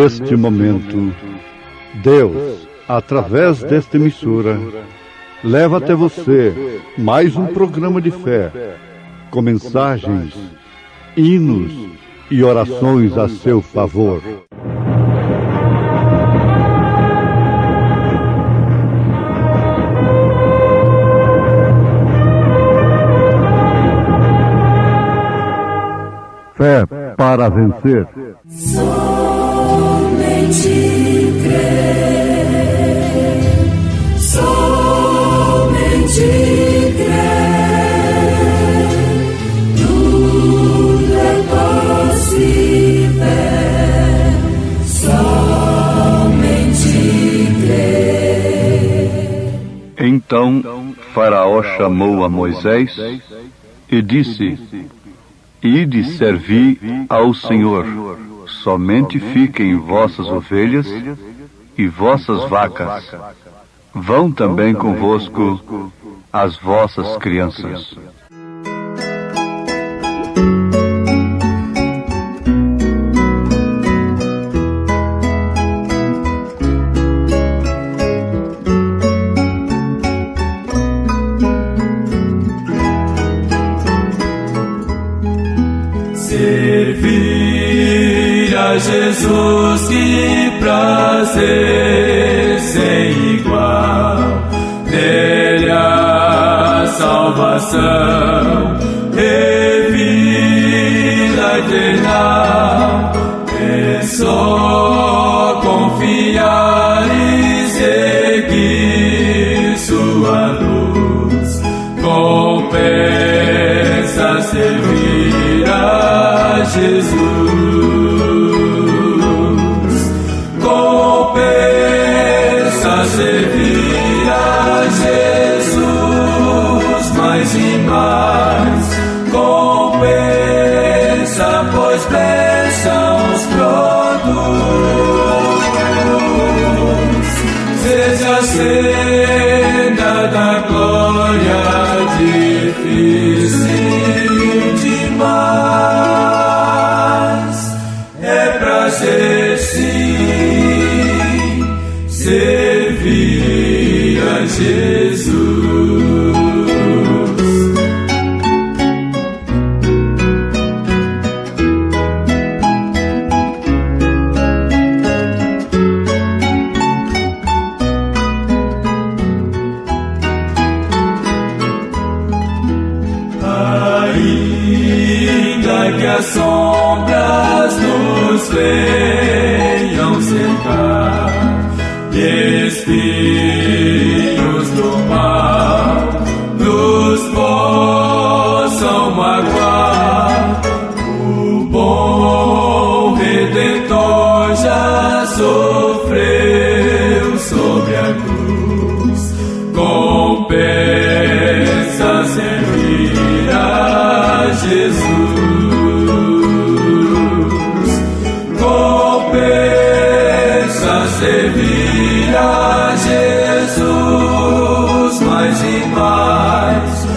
neste momento, Deus, através desta emissora, leva até você mais um programa de fé, com mensagens, hinos e orações a seu favor. Fé para vencer. Somente crer, somente crer, tudo é possível, somente crer. Então Faraó chamou a Moisés e disse: Ide servir ao Senhor, somente fiquem vossas ovelhas e vossas vacas. Vão também convosco as vossas crianças. Servir a Jesus, que prazer sem igual, nele a salvação e vida eterna. É só confiar e seguir sua luz, compensa servir a Jesus, compensa servir a Jesus mais e mais, compensa, pois bênçãos produz. Seja a senda da glória difícil demais, é prazer sim servir a Jesus. Que as sombras nos venham cercar e espinhos do mal nos possam magoar, o bom Redentor já sofreu sobre a cruz, compensa servir a Jesus. Servir a Jesus mais e mais,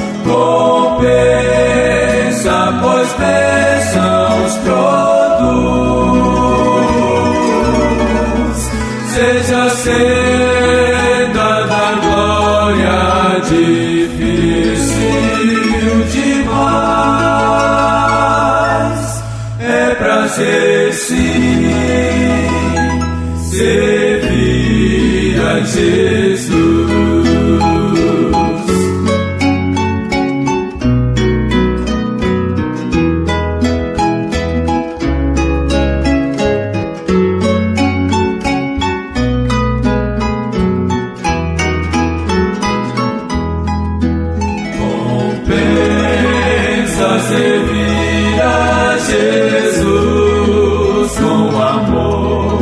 compensa, pois bênçãos produz. Seja a senda da glória difícil demais, é prazer sim servir a Jesus. Compensa servir a Jesus com amor,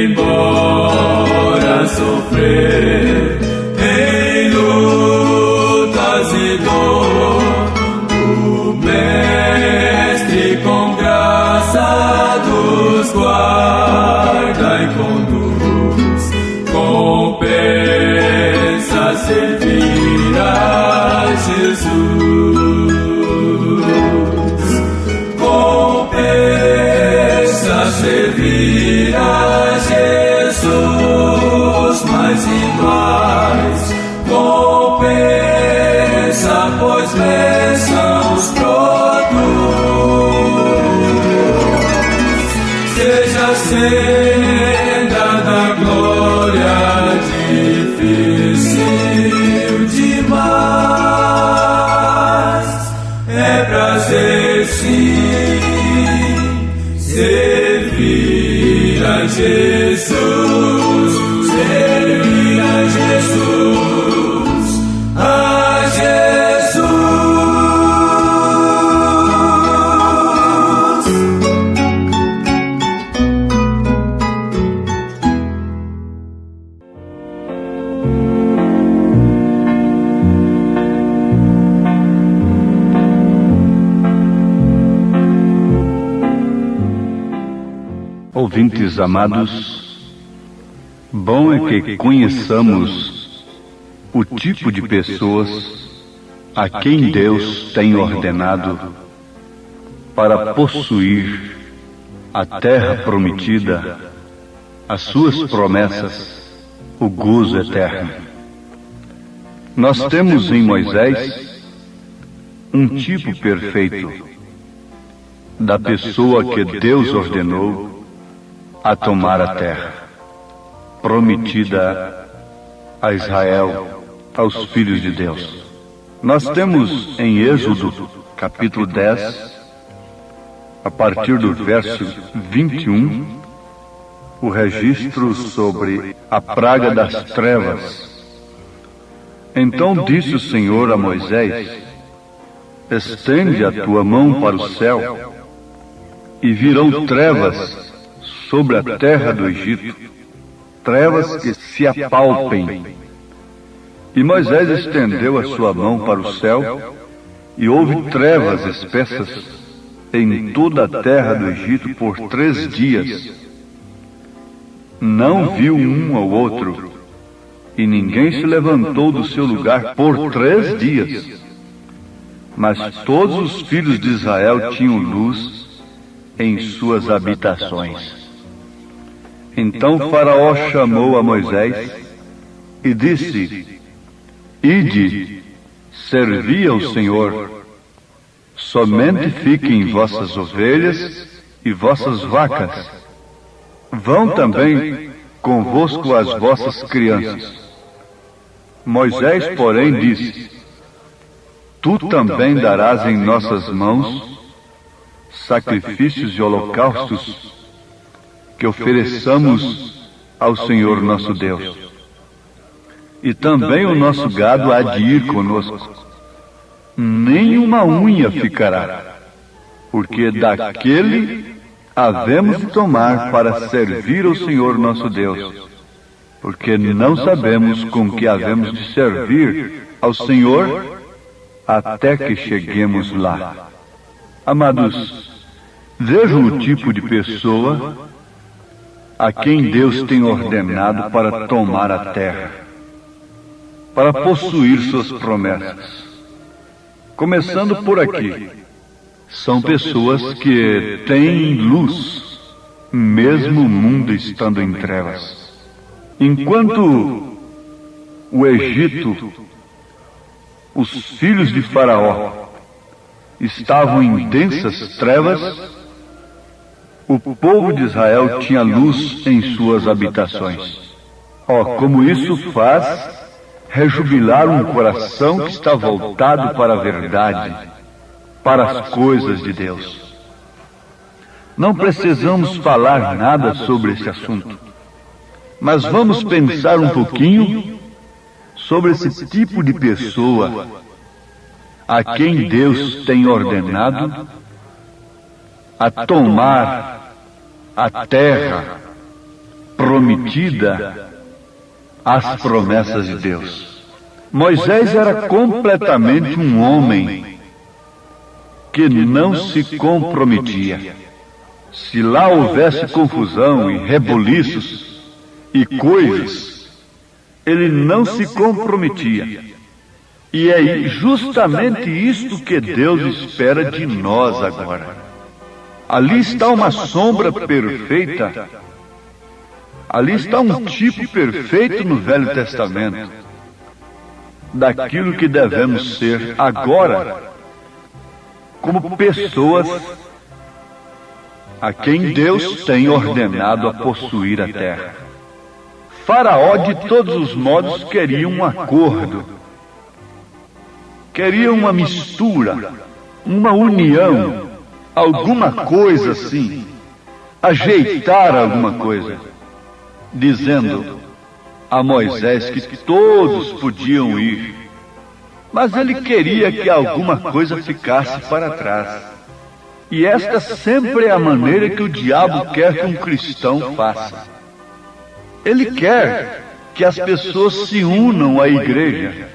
embora sofra Jesus, servir a Jesus, a Jesus. Ouvintes amados, bom é que conheçamos o tipo de pessoas a quem Deus tem ordenado para possuir a terra prometida, as suas promessas, o gozo eterno. Nós temos em Moisés um tipo perfeito da pessoa que Deus ordenou a tomar a terra prometida a Israel, aos filhos de Deus. Nós temos em Êxodo, capítulo 10, a partir do verso 21, o registro sobre a praga das trevas. Então disse o Senhor a Moisés: estende a tua mão para o céu, e virão trevas sobre a terra do Egito, trevas que se apalpem. E Moisés estendeu a sua mão para o céu, e houve trevas espessas em toda a terra do Egito por 3 dias. Não viu um ao outro, e ninguém se levantou do seu lugar por 3 dias. Mas todos os filhos de Israel tinham luz em suas habitações. Então Faraó chamou a Moisés e disse: ide, servi ao Senhor, somente fiquem vossas ovelhas e vossas vacas. Vão também convosco as vossas crianças. Moisés, porém, disse: tu também darás em nossas mãos sacrifícios e holocaustos que ofereçamos ao Senhor nosso Deus. E também o nosso gado há de ir conosco. Nenhuma unha ficará, porque daquele havemos de tomar para servir ao Senhor nosso Deus, porque não sabemos com que havemos de servir ao Senhor até que cheguemos lá. Amados, vejam o tipo de pessoa a quem Deus tem ordenado para tomar a terra, para possuir suas promessas. Começando por aqui, são pessoas que têm luz, mesmo o mundo estando em trevas. Enquanto o Egito, os filhos de Faraó, estavam em densas trevas, o povo de Israel tinha luz em suas habitações. Como isso faz rejubilar um coração que está voltado para a verdade, para as coisas de Deus. Não precisamos falar nada sobre esse assunto, mas vamos pensar um pouquinho sobre esse tipo de pessoa a quem Deus tem ordenado a tomar a terra prometida, as promessas de Deus. Moisés era completamente um homem que não se comprometia. Se lá houvesse confusão e rebuliços e coisas, ele não se comprometia. E é justamente isto que Deus espera de nós agora. Ali está uma sombra perfeita. Ali está um tipo perfeito no Velho Testamento daquilo que devemos ser agora, como pessoas a quem Deus tem ordenado a possuir a terra. Faraó, de todos os modos, queria um acordo, queria uma mistura, uma união, alguma coisa assim, ajeitar alguma coisa. dizendo a Moisés que todos podiam ir, mas ele queria que alguma coisa ficasse para trás. E esta sempre é a maneira que o diabo quer que um cristão faça. Ele quer que as pessoas se unam à igreja,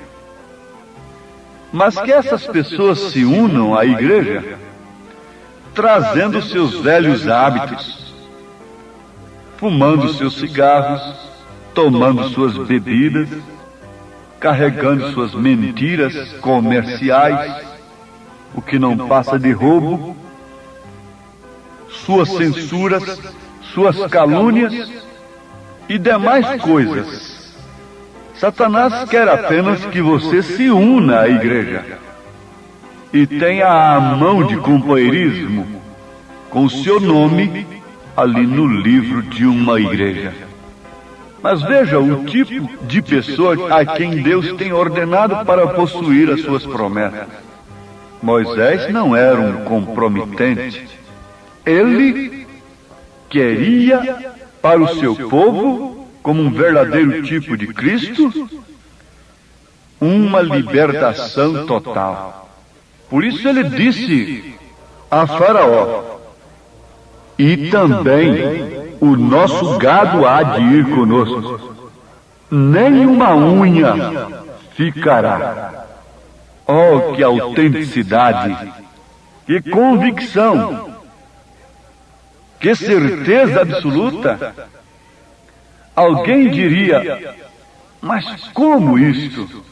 mas que essas pessoas se unam à igreja trazendo seus velhos hábitos, fumando seus cigarros, tomando suas bebidas, carregando suas mentiras comerciais, o que não passa de roubo, suas censuras, suas calúnias e demais coisas. Satanás quer apenas que você se una à igreja e tenha a mão de companheirismo com o seu nome ali no livro de uma igreja. Mas veja o tipo de pessoa a quem Deus tem ordenado para possuir as suas promessas. Moisés não era um comprometente. Ele queria para o seu povo, como um verdadeiro tipo de Cristo, uma libertação total. Por isso ele disse a Faraó: e também o nosso gado há de ir conosco, nem uma unha ficará. Oh, que autenticidade, que convicção, que certeza absoluta! Alguém diria, mas como isto?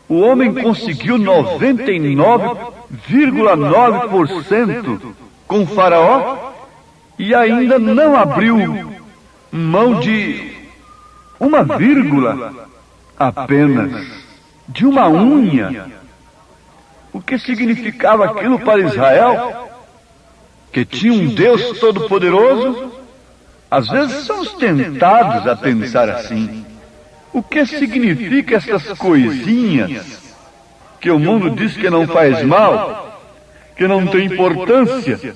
O homem conseguiu 99,9% com Faraó e ainda não abriu mão de uma vírgula apenas, de uma unha. O que significava aquilo para Israel? Que tinha um Deus todo-poderoso? Às vezes somos tentados a pensar assim. O que significa essas coisinhas que o mundo diz que não faz mal, que não tem importância?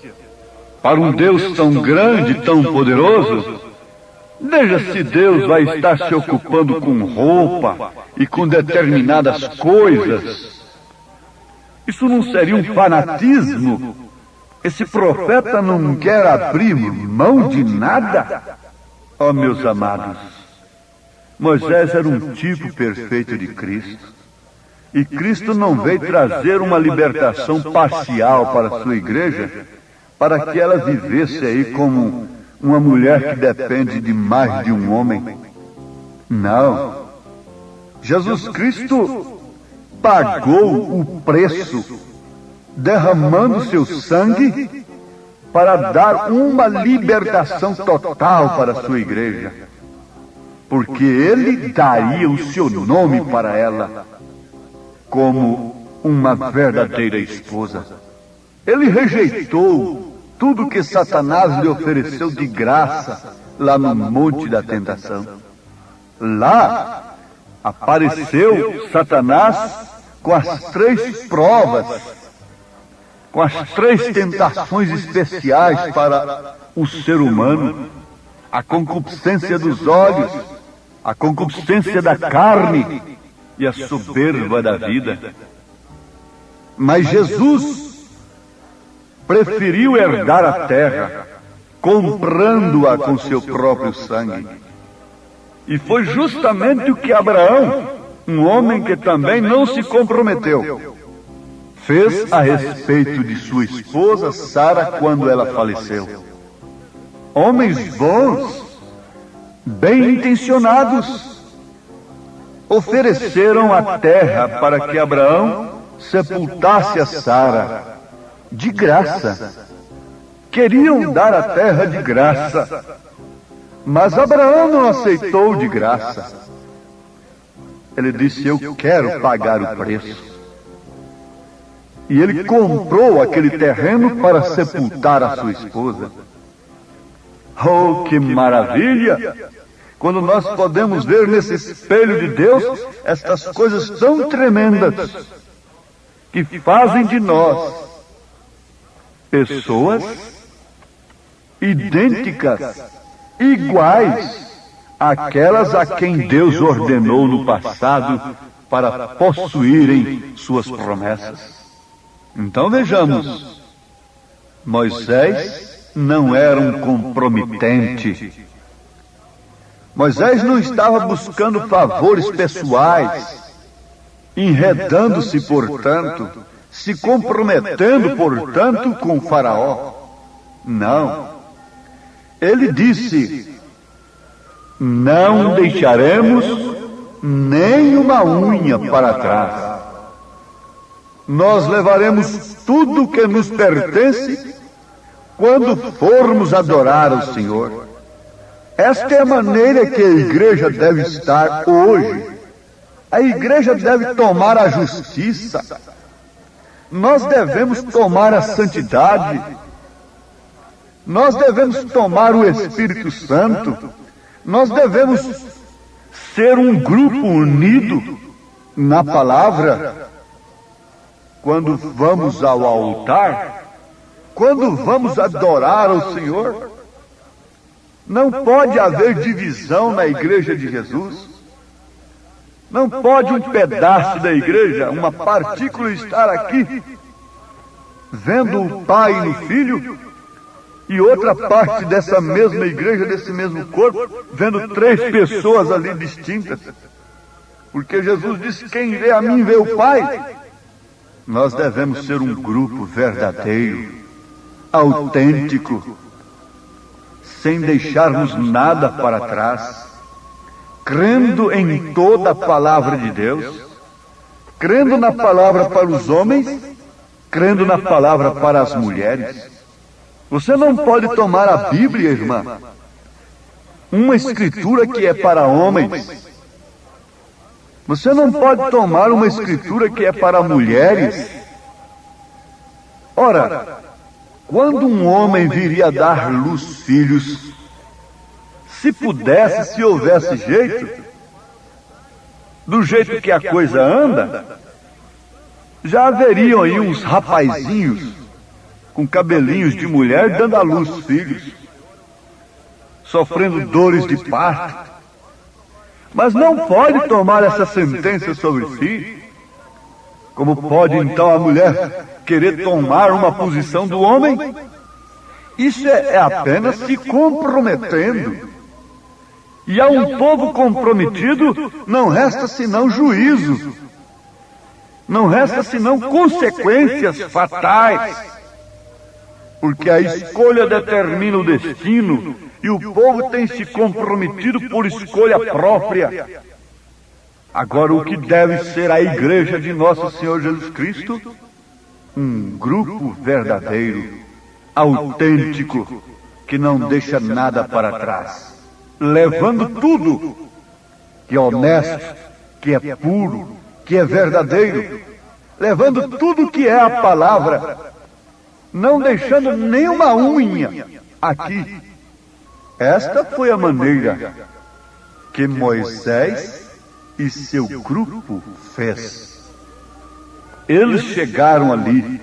Para um Deus tão grande, tão poderoso, veja se Deus vai estar se ocupando com roupa e com determinadas coisas. Isso não seria um fanatismo? Esse profeta não quer abrir mão de nada? Oh, meus amados, Moisés era um tipo perfeito de Cristo. E Cristo não veio trazer uma libertação parcial para a sua igreja, para que ela vivesse aí como uma mulher que depende de mais de um homem. Não. Jesus Cristo pagou o preço, derramando seu sangue para dar uma libertação total para a sua igreja. Porque ele daria o seu nome para ela como uma verdadeira esposa. Ele rejeitou tudo que Satanás lhe ofereceu de graça lá no Monte da Tentação. Lá apareceu Satanás com as 3 provas, com as 3 tentações especiais para o ser humano: a concupiscência dos olhos, a concupiscência da carne e a soberba da vida. Mas Jesus preferiu herdar a terra, comprando-a com seu próprio sangue. E foi justamente o que Abraão, um homem que também não se comprometeu, fez a respeito de sua esposa Sara quando ela faleceu. Homens bons, bem intencionados, ofereceram a terra para que Abraão sepultasse a Sara de graça. Queriam dar a terra de graça, mas Abraão não aceitou de graça. Ele disse: eu quero pagar o preço. E ele comprou aquele terreno para sepultar a sua esposa. Oh, que maravilha! Quando nós podemos ver nesse espelho de Deus estas coisas tão tremendas que fazem de nós pessoas idênticas, iguais aquelas a quem Deus ordenou no passado para possuírem suas promessas. Então vejamos, Moisés não era um comprometente. Moisés não estava buscando favores pessoais, enredando-se, portanto, se comprometendo, portanto, com o faraó. Não. Ele disse: não deixaremos nem uma unha para trás. Nós levaremos tudo que nos pertence quando formos adorar o Senhor. Esta é a maneira que a igreja deve estar hoje. A igreja deve tomar a justiça. Nós devemos tomar a santidade. Nós devemos tomar o Espírito Santo. Nós devemos ser um grupo unido na palavra. Quando vamos ao altar, quando vamos adorar ao Senhor, não pode haver divisão na igreja de Jesus. Não pode um pedaço da igreja, uma partícula, estar aqui vendo o Pai no Filho, e outra parte dessa mesma igreja, desse mesmo corpo, vendo três pessoas ali distintas. Porque Jesus disse: quem vê a mim vê o Pai. Nós devemos ser um grupo verdadeiro, autêntico, sem deixarmos nada para trás, crendo em toda a palavra de Deus, crendo na palavra para os homens, crendo na palavra para as mulheres. Você não pode tomar a Bíblia, irmã, uma escritura que é para homens. Você não pode tomar uma escritura que é para mulheres. Ora, quando um homem viria a dar luz filhos, se pudesse, se houvesse jeito, do jeito que a coisa anda, já haveriam aí uns rapazinhos com cabelinhos de mulher dando à luz filhos, sofrendo dores de parto. Mas não pode tomar essa sentença sobre si. Como pode então a mulher querer tomar uma posição do homem? Isso é apenas se comprometendo. E a um povo comprometido não resta senão juízo. Não resta senão consequências fatais. Porque a escolha determina o destino, e o povo tem se comprometido por escolha própria. Agora, o que deve ser a igreja de Nosso Senhor Jesus Cristo? Um grupo verdadeiro, autêntico, que não deixa nada para trás, levando tudo que é honesto, que é puro, que é verdadeiro, levando tudo que é a palavra, não deixando nenhuma unha aqui. Esta foi a maneira que Moisés e seu grupo fez. Eles chegaram ali,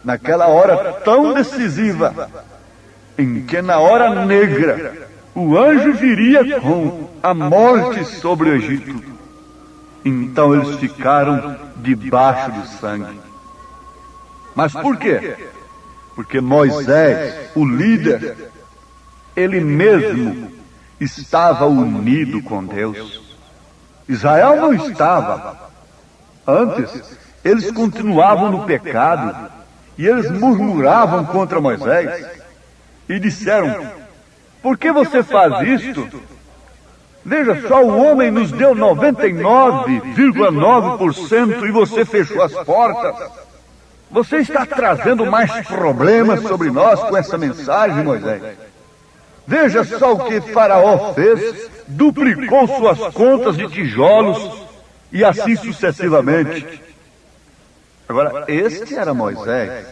naquela hora tão decisiva, em que na hora negra, o anjo viria com a morte sobre o Egito. Então eles ficaram debaixo do sangue. Mas por quê? Porque Moisés, o líder, ele mesmo estava unido com Deus. Israel não estava. Antes, eles continuavam no pecado, e eles murmuravam contra Moisés, e disseram: por que você faz isto? Veja só, o homem nos deu 99,9% e você fechou as portas. Você está trazendo mais problemas sobre nós com essa mensagem, Moisés. Veja só o que Faraó fez, duplicou suas contas de tijolos e assim sucessivamente. Agora, este era Moisés.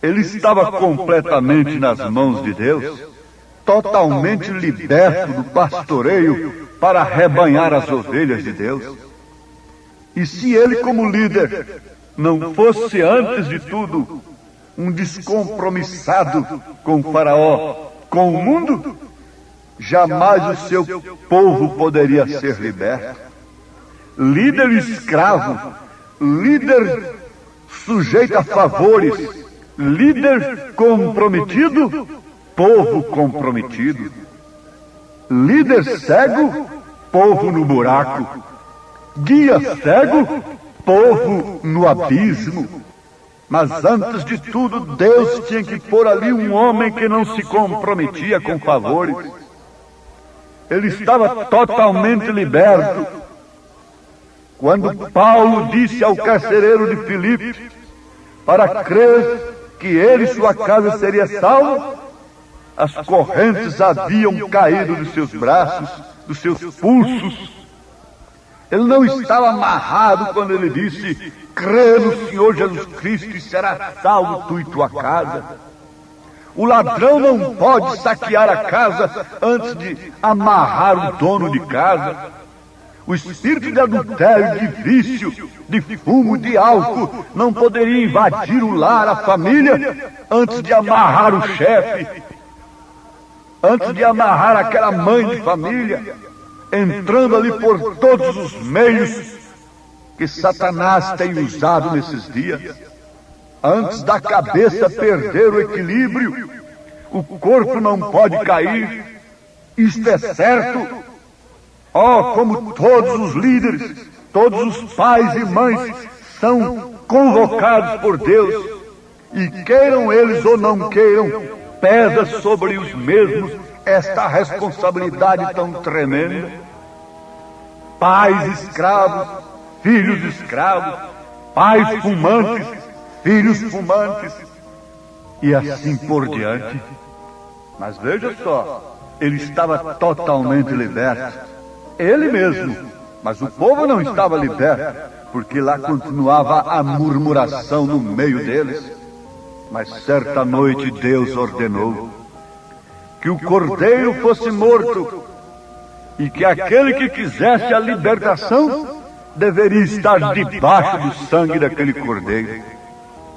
Ele estava completamente nas mãos de Deus, totalmente liberto do pastoreio para arrebanhar as ovelhas de Deus. E se ele, como líder, não fosse, antes de tudo, um descompromissado com o Faraó, com o mundo, jamais o seu povo poderia ser liberto. Líder escravo, líder sujeito a favores, líder comprometido, povo comprometido. Líder cego, povo no buraco. Guia cego, povo no abismo. Mas antes de tudo, Deus tinha que pôr ali um homem que não se comprometia com favores. Ele estava totalmente liberto. Quando Paulo disse ao carcereiro de Filipe para crer que ele e sua casa seria salvo, as correntes haviam caído dos seus braços, dos seus pulsos. Ele não estava amarrado quando ele disse: crê no Senhor Jesus Cristo e será salvo tu e tua casa. O ladrão não pode saquear a casa antes de amarrar o dono de casa. O espírito de adultério, de vício, de fumo, de álcool não poderia invadir o lar, a família, antes de amarrar o chefe, antes de amarrar aquela mãe de família, entrando ali por todos os meios que Satanás tem usado nesses dias. Antes da cabeça perder o equilíbrio, o corpo não pode cair. Isto é certo. Oh, como todos os líderes, todos os pais e mães são convocados por Deus, e queiram eles ou não queiram, pesa sobre os mesmos esta responsabilidade tão tremenda. Pais escravos, filhos escravos, pais fumantes, filhos fumantes, e assim por diante. Mas veja só, ele estava totalmente liberto. Ele mesmo, mas o povo não estava liberto, porque lá continuava a murmuração no meio deles. Mas certa noite Deus ordenou que o cordeiro fosse morto e que aquele que quisesse a libertação deveria estar debaixo do sangue daquele cordeiro.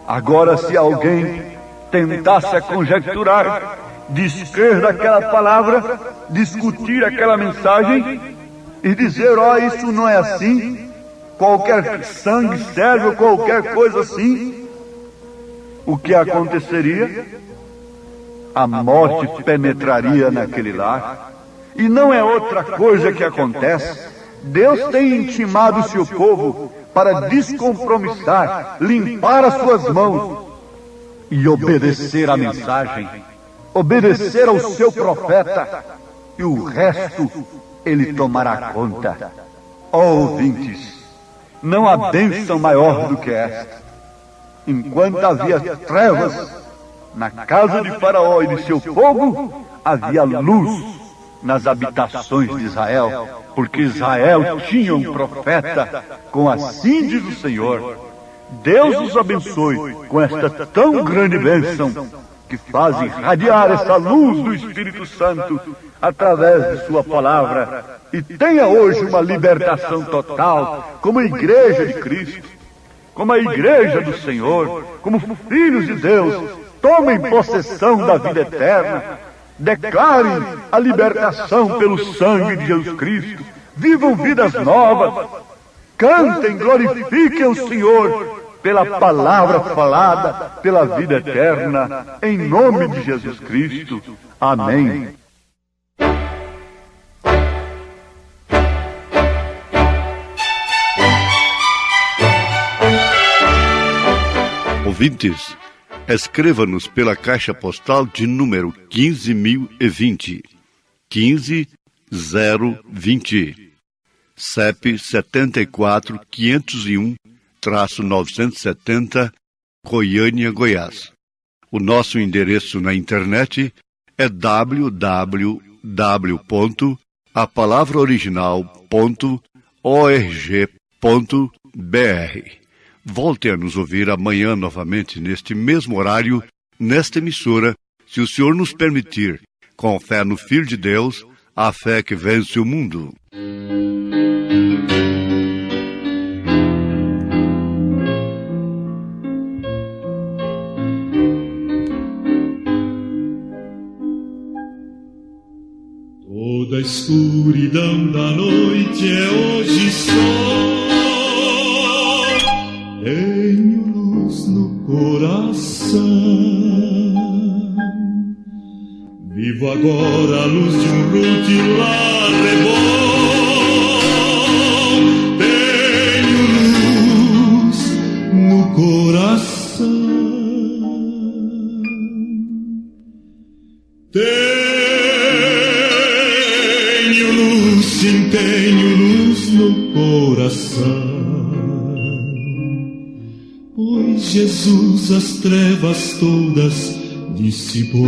Agora, se alguém tentasse a conjecturar, descrer daquela palavra, discutir aquela mensagem e dizer: ó, isso não é assim, qualquer sangue serve ou qualquer coisa assim, o que aconteceria? A morte penetraria naquele lar. E não é outra coisa que acontece. Deus tem intimado o seu povo para descompromissar, limpar as suas mãos e obedecer à mensagem, obedecer ao seu profeta, e o resto ele tomará conta. Ó ouvintes, não há bênção maior do que esta. Enquanto havia trevas na casa de Faraó e de seu povo, havia luz nas habitações de Israel, porque Israel tinha um profeta, com assim diz o Senhor. Deus os abençoe com esta tão grande bênção, que faz irradiar essa luz do Espírito Santo através de sua palavra, e tenha hoje uma libertação total, como a igreja de Cristo, como a igreja do Senhor, como filhos de Deus. Tomem possessão da vida eterna, declarem a libertação pelo sangue de Jesus Cristo, vivam vidas novas, cantem, glorifiquem o Senhor pela palavra falada, pela vida eterna, em nome de Jesus Cristo. Amém. Ouvintes, escreva-nos pela caixa postal de número 15.020, 15020, CEP 74501-970, Goiânia, Goiás. O nosso endereço na internet é www.apalavraoriginal.org.br. Volte a nos ouvir amanhã novamente, neste mesmo horário, nesta emissora, se o Senhor nos permitir, com fé no Filho de Deus, a fé que vence o mundo. escuridão da noite é hoje só. Tenho luz no coração. Vivo agora a luz de um rutilar rebol. Tenho luz no coração. Tenho luz, sim, tenho luz no coração. Pois Jesus as trevas todas dissipou.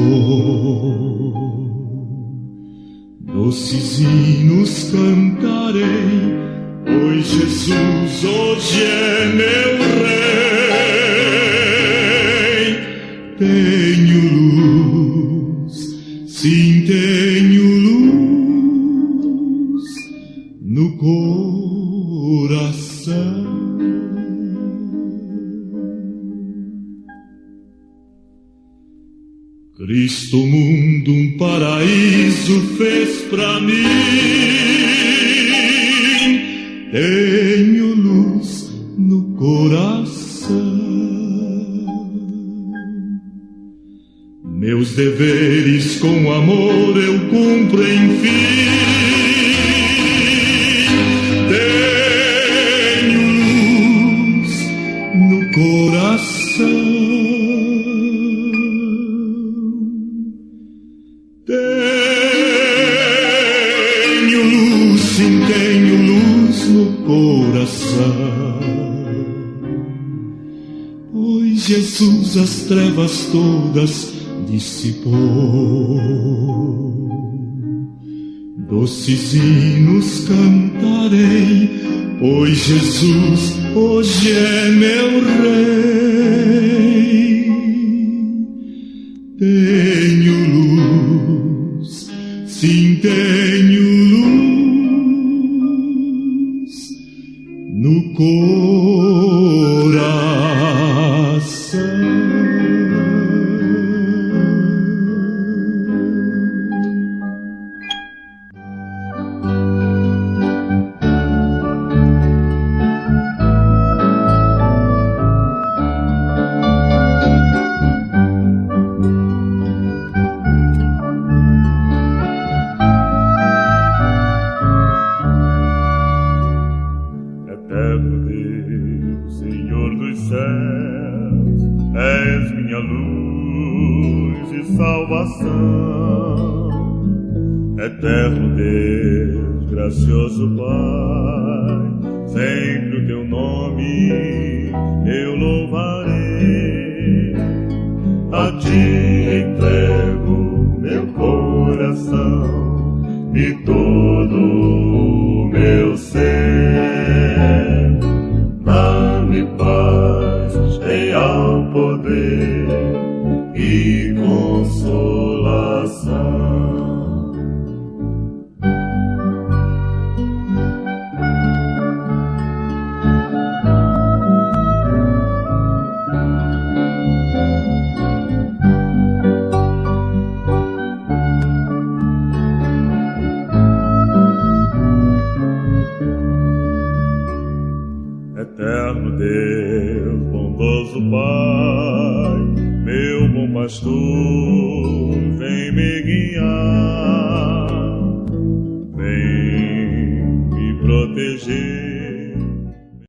Doces hinos cantarei, pois Jesus hoje é meu rei. Tenho luz, sim, tenho luz no coração. Cristo mundo um paraíso fez pra mim. Tenho luz no coração. Meus deveres com amor eu cumpro enfim. Tenho luz no coração. Tenho luz, sim, tenho luz no coração. Pois Jesus as trevas todas dissipou. Doces hinos cantarei, pois Jesus hoje é meu rei. Tenho luz, sim, tenho luz no coração. És minha luz e salvação, eterno Deus, gracioso Pai, sempre o teu nome eu louvarei. A ti entrego meu coração e todo o meu ser. Dá-me paz, real poder e consolação. Eterno Deus, bondoso Pai, meu bom pastor, vem me guiar, vem me proteger.